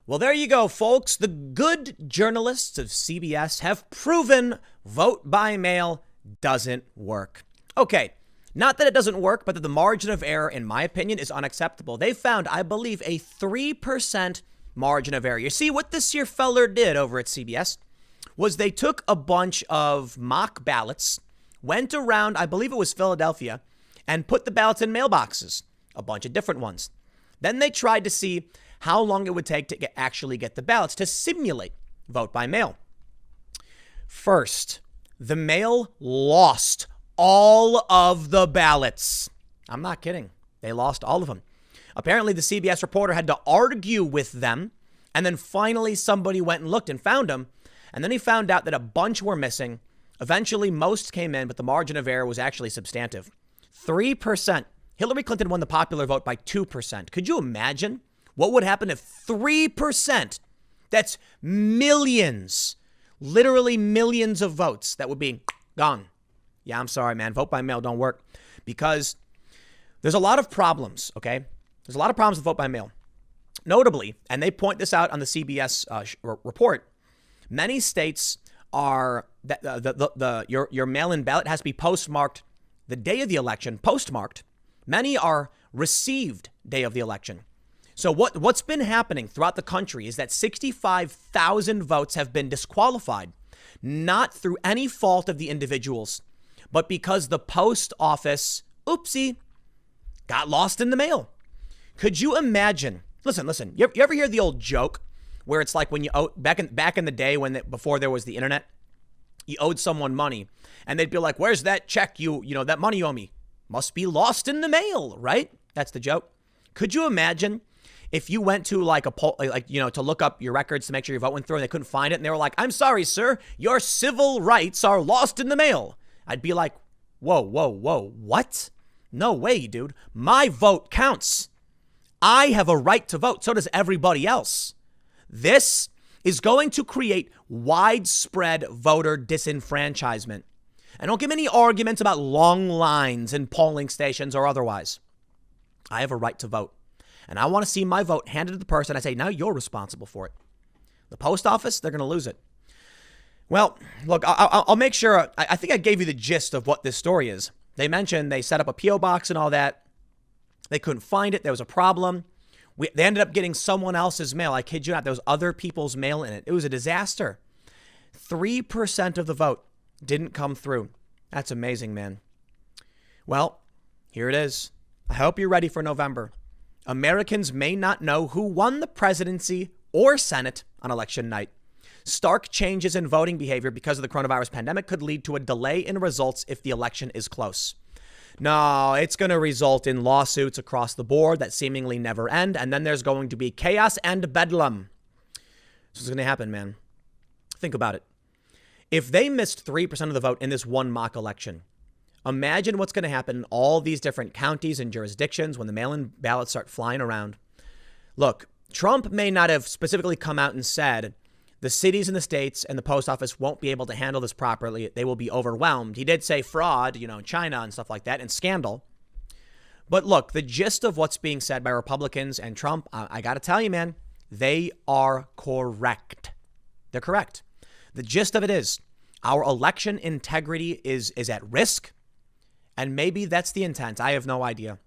Well, there you go, folks. The good journalists of CBS have proven vote by mail doesn't work. Okay, not that it doesn't work, but that the margin of error, in my opinion, is unacceptable. They found, I believe, a 3% margin of error. You see, what this here feller did over at CBS was they took a bunch of mock ballots, went around, I believe it was Philadelphia, and put the ballots in mailboxes, a bunch of different ones. Then they tried to see how long it would take to actually get the ballots to simulate vote by mail. First, the mail lost all of the ballots. I'm not kidding. They lost all of them. Apparently, the CBS reporter had to argue with them, and then finally somebody went and looked and found them, and then he found out that a bunch were missing. Eventually, most came in, but the margin of error was actually substantive. 3%. Hillary Clinton won the popular vote by 2%. Could you imagine what would happen if 3%, that's millions, literally millions of votes that would be gone? Yeah, I'm sorry, man. Vote by mail don't work because there's a lot of problems, okay? There's a lot of problems with vote by mail. Notably, and they point this out on the CBS report, many states are that your mail-in ballot has to be postmarked the day of the election, postmarked. Many are received day of the election. So what's been happening throughout the country is that 65,000 votes have been disqualified, not through any fault of the individuals, but because the post office, oopsie, got lost in the mail. Could you imagine? Listen. You ever hear the old joke where it's like when you owe, back in the day before there was the internet, you owed someone money and they'd be like, "Where's that check? That money you owe me must be lost in the mail," right? That's the joke. Could you imagine if you went to like a poll, to look up your records to make sure your vote went through and they couldn't find it and they were like, "I'm sorry, sir, your civil rights are lost in the mail." I'd be like, whoa, what? No way, dude. My vote counts. I have a right to vote. So does everybody else. This is going to create widespread voter disenfranchisement. And don't give me any arguments about long lines in polling stations or otherwise. I have a right to vote. And I want to see my vote handed to the person. I say, now you're responsible for it. The post office, they're going to lose it. Well, look, I'll make sure. I think I gave you the gist of what this story is. They mentioned they set up a P.O. box and all that. They couldn't find it. There was a problem. They ended up getting someone else's mail. I kid you not. There was other people's mail in it. It was a disaster. 3% of the vote didn't come through. That's amazing, man. Well, here it is. I hope you're ready for November. Americans may not know who won the presidency or Senate on election night. Stark changes in voting behavior because of the coronavirus pandemic could lead to a delay in results if the election is close. No, it's going to result in lawsuits across the board that seemingly never end. And then there's going to be chaos and bedlam. This is going to happen, man. Think about it. If they missed 3% of the vote in this one mock election, imagine what's going to happen in all these different counties and jurisdictions when the mail-in ballots start flying around. Look, Trump may not have specifically come out and said the cities and the states and the post office won't be able to handle this properly. They will be overwhelmed. He did say fraud, China and stuff like that, and scandal. But look, the gist of what's being said by Republicans and Trump, I got to tell you, man, they are correct. They're correct. The gist of it is our election integrity is at risk. And maybe that's the intent. I have no idea.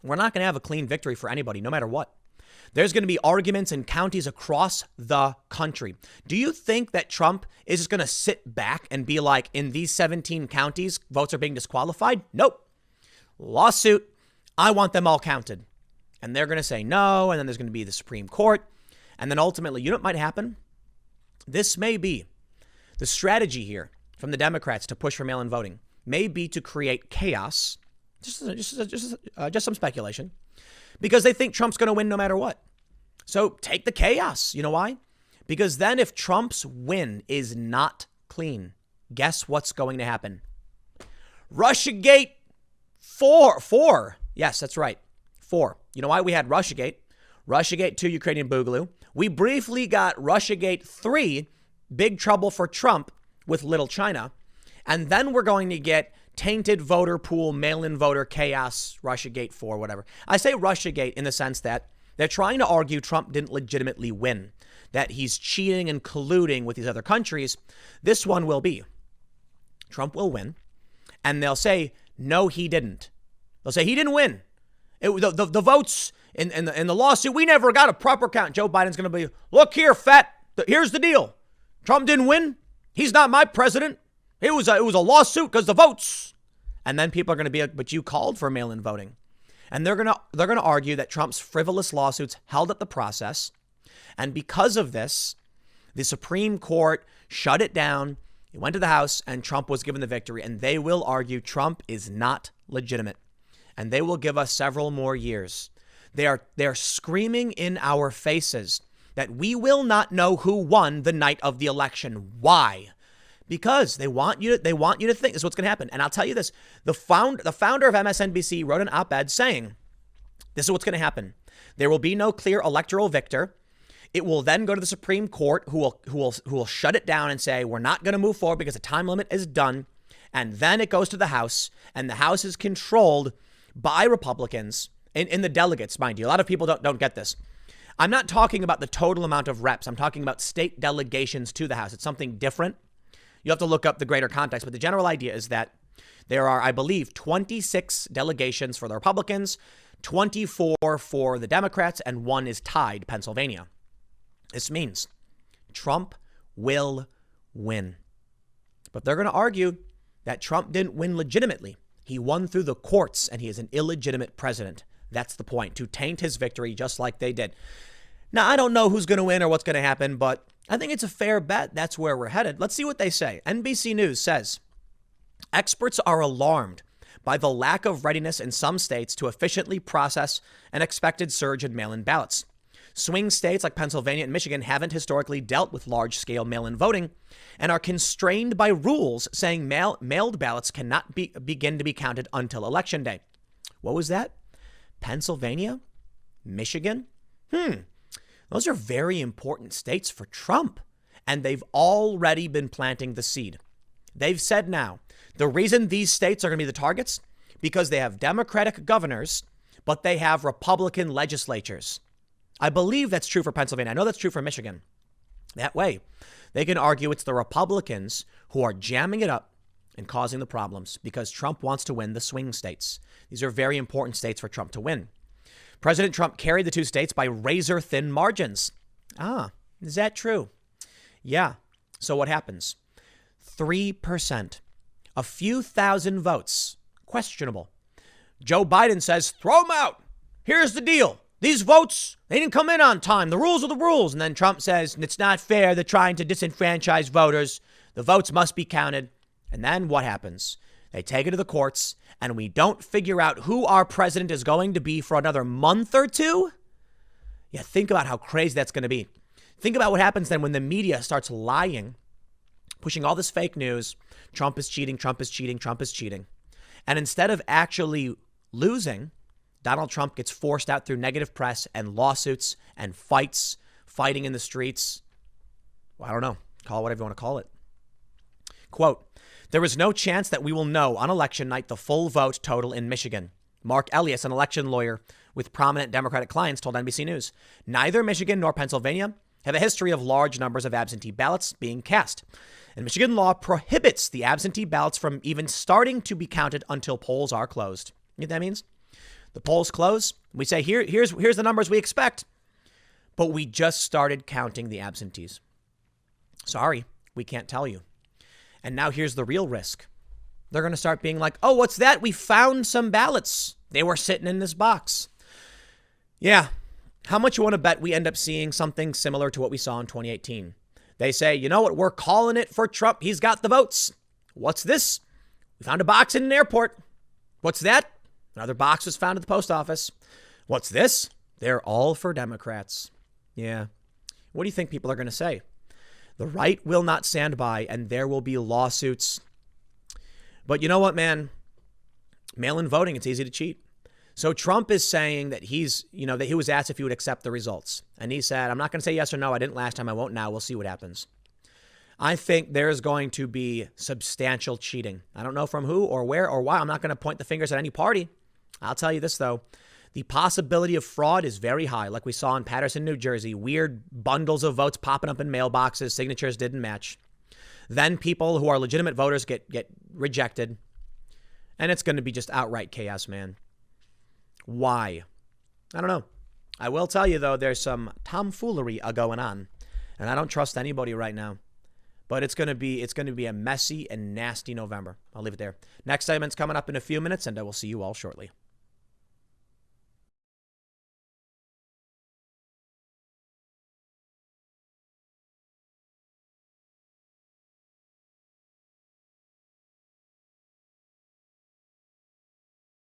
We're not going to have a clean victory for anybody, no matter what. There's going to be arguments in counties across the country. Do you think that Trump is just going to sit back and be like, in these 17 counties, votes are being disqualified? Nope. Lawsuit. I want them all counted. And they're going to say no. And then there's going to be the Supreme Court. And then ultimately, you know what might happen? This may be the strategy here from the Democrats to push for mail-in voting may be to create chaos. Just some speculation. Because they think Trump's going to win no matter what. So take the chaos. You know why? Because then if Trump's win is not clean, guess what's going to happen? Russiagate 4. Yes, that's right. 4. You know why we had Russiagate? Russiagate 2, Ukrainian Boogaloo. We briefly got Russiagate 3, big trouble for Trump with Little China. And then we're going to get tainted voter pool, mail-in voter chaos, Russiagate 4, whatever. I say Russiagate in the sense that They're trying to argue Trump didn't legitimately win, that he's cheating and colluding with these other countries. This one will be. Trump will win, and they'll say, no, he didn't. They'll say he didn't win. The votes in the lawsuit, we never got a proper count. Joe Biden's going to be, look here, fat. Here's the deal. Trump didn't win. He's not my president. It was a lawsuit because the votes. And then people are going to be like, but you called for mail-in voting. And they're going to argue that Trump's frivolous lawsuits held up the process. And because of this, the Supreme Court shut it down. It went to the House and Trump was given the victory. And they will argue Trump is not legitimate. And they will give us several more years. They're screaming in our faces that we will not know who won the night of the election. Why? Because they want you to think this is what's going to happen. And I'll tell you this, the founder of MSNBC wrote an op-ed saying, this is what's going to happen. There will be no clear electoral victor. It will then go to the Supreme Court who will shut it down and say, we're not going to move forward because the time limit is done. And then it goes to the House, and the House is controlled by Republicans in the delegates, mind you. A lot of people don't get this. I'm not talking about the total amount of reps. I'm talking about state delegations to the House. It's something different. You have to look up the greater context, but the general idea is that there are, I believe, 26 delegations for the Republicans, 24 for the Democrats, and 1 is tied, Pennsylvania. This means Trump will win. But they're going to argue that Trump didn't win legitimately. He won through the courts, and he is an illegitimate president. That's the point, to taint his victory just like they did. Now, I don't know who's going to win or what's going to happen, but I think it's a fair bet that's where we're headed. Let's see what they say. NBC News says, experts are alarmed by the lack of readiness in some states to efficiently process an expected surge in mail-in ballots. Swing states like Pennsylvania and Michigan haven't historically dealt with large-scale mail-in voting and are constrained by rules saying mailed ballots cannot begin to be counted until Election Day. What was that? Pennsylvania? Michigan? Those are very important states for Trump, and they've already been planting the seed. They've said now, the reason these states are going to be the targets, because they have Democratic governors, but they have Republican legislatures. I believe that's true for Pennsylvania. I know that's true for Michigan. That way, they can argue it's the Republicans who are jamming it up and causing the problems because Trump wants to win the swing states. These are very important states for Trump to win. President Trump carried the 2 states by razor-thin margins. Is that true? Yeah. So what happens? 3%. A few thousand votes. Questionable. Joe Biden says, throw them out. Here's the deal. These votes, they didn't come in on time. The rules are the rules. And then Trump says, it's not fair. They're trying to disenfranchise voters. The votes must be counted. And then what happens? They take it to the courts, and we don't figure out who our president is going to be for another month or 2. Yeah, think about how crazy that's going to be. Think about what happens then when the media starts lying, pushing all this fake news. Trump is cheating, Trump is cheating, Trump is cheating. And instead of actually losing, Donald Trump gets forced out through negative press and lawsuits and fighting in the streets. Well, I don't know. Call it whatever you want to call it. Quote, there is no chance that we will know on election night the full vote total in Michigan. Mark Elias, an election lawyer with prominent Democratic clients, told NBC News. Neither Michigan nor Pennsylvania have a history of large numbers of absentee ballots being cast. And Michigan law prohibits the absentee ballots from even starting to be counted until polls are closed. You know what that means? The polls close. We say, here's the numbers we expect. But we just started counting the absentees. Sorry, we can't tell you. And now here's the real risk. They're going to start being like, oh, what's that? We found some ballots. They were sitting in this box. Yeah. How much you want to bet we end up seeing something similar to what we saw in 2018? They say, you know what? We're calling it for Trump. He's got the votes. What's this? We found a box in an airport. What's that? Another box was found at the post office. What's this? They're all for Democrats. Yeah. What do you think people are going to say? The right will not stand by, and there will be lawsuits. But you know what, man? Mail-in voting, it's easy to cheat. So Trump is saying that that he was asked if he would accept the results. And he said, I'm not going to say yes or no. I didn't last time. I won't now. We'll see what happens. I think there's going to be substantial cheating. I don't know from who or where or why. I'm not going to point the fingers at any party. I'll tell you this, though. The possibility of fraud is very high, like we saw in Paterson, New Jersey. Weird bundles of votes popping up in mailboxes, signatures didn't match. Then people who are legitimate voters get rejected. And it's going to be just outright chaos, man. Why? I don't know. I will tell you, though, there's some tomfoolery going on. And I don't trust anybody right now. But it's going to be a messy and nasty November. I'll leave it there. Next segment's coming up in a few minutes, and I will see you all shortly.